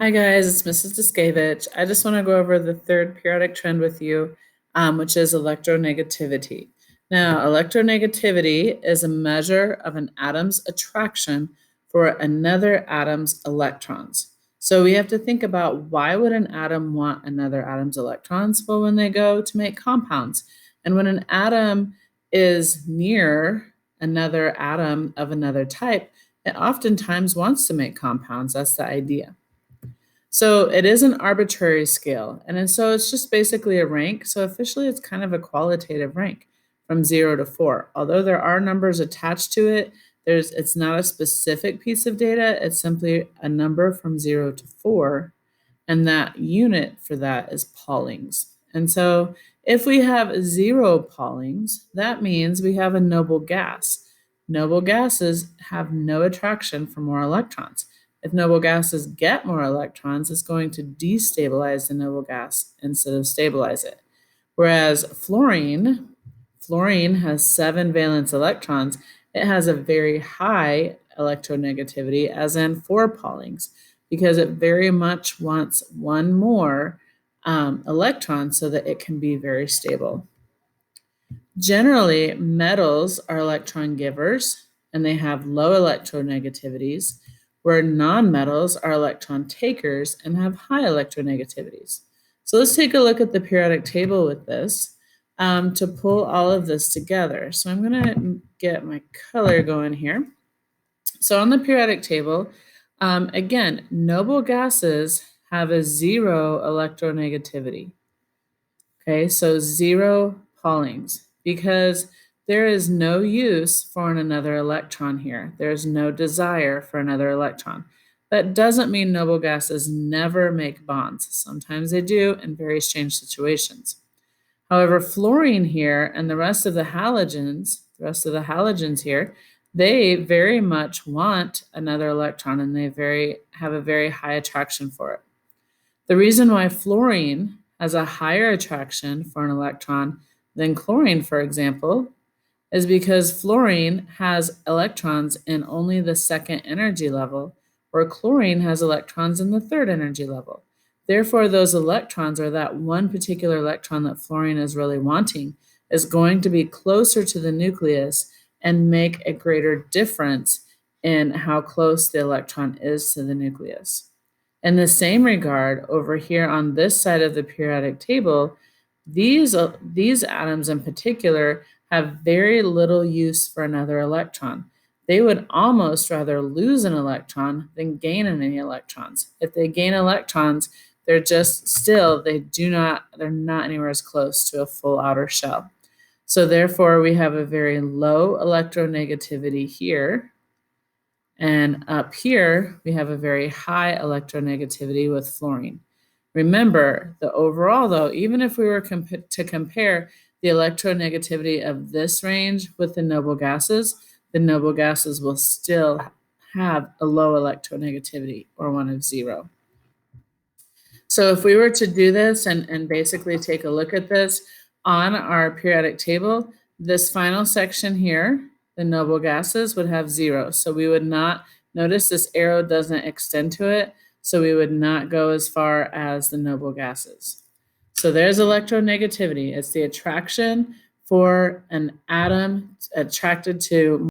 Hi guys, it's Mrs. Duskevich. I just want to go over the third periodic trend with you, which is electronegativity. Now, electronegativity is a measure of an atom's attraction for another atom's electrons. So we have to think about, why would an atom want another atom's electrons? Well, when they go to make compounds. And when an atom is near another atom of another type, it oftentimes wants to make compounds. That's the idea. So it is an arbitrary scale, and so it's just basically a rank. So officially, it's kind of a qualitative rank from 0 to 4. Although there are numbers attached to it, it's not a specific piece of data. It's simply a number from 0 to 4, and that unit for that is Paulings. And so if we have 0 Paulings, that means we have a noble gas. Noble gases have no attraction for more electrons. If noble gases get more electrons, it's going to destabilize the noble gas instead of stabilize it. Whereas fluorine has 7 valence electrons. It has a very high electronegativity, as in 4 Paulings, because it very much wants one more electron so that it can be very stable. Generally, metals are electron givers, and they have low electronegativities, where nonmetals are electron takers and have high electronegativities. So let's take a look at the periodic table with this to pull all of this together. So I'm going to get my color going here. So on the periodic table, again, noble gases have a 0 electronegativity. Okay, so 0 Paulings, because there is no use for another electron here. There's no desire for another electron. That doesn't mean noble gases never make bonds. Sometimes they do in very strange situations. However, fluorine here and the rest of the halogens here, they very much want another electron, and they have a very high attraction for it. The reason why fluorine has a higher attraction for an electron than chlorine, for example, is because fluorine has electrons in only the 2nd energy level, where chlorine has electrons in the 3rd energy level. Therefore, those electrons, or that one particular electron that fluorine is really wanting, is going to be closer to the nucleus and make a greater difference in how close the electron is to the nucleus. In the same regard, over here on this side of the periodic table, these atoms in particular have very little use for another electron. They would almost rather lose an electron than gain any electrons. If they gain electrons, they're not anywhere as close to a full outer shell. So therefore, we have a very low electronegativity here. And up here, we have a very high electronegativity with fluorine. Remember, the overall, though, even if we were to compare the electronegativity of this range with the noble gases will still have a low electronegativity, or one of 0. So if we were to do this and basically take a look at this on our periodic table, this final section here, the noble gases, would have 0. So we would not, notice this arrow doesn't extend to it, so we would not go as far as the noble gases. So there's electronegativity. It's the attraction for an atom attracted to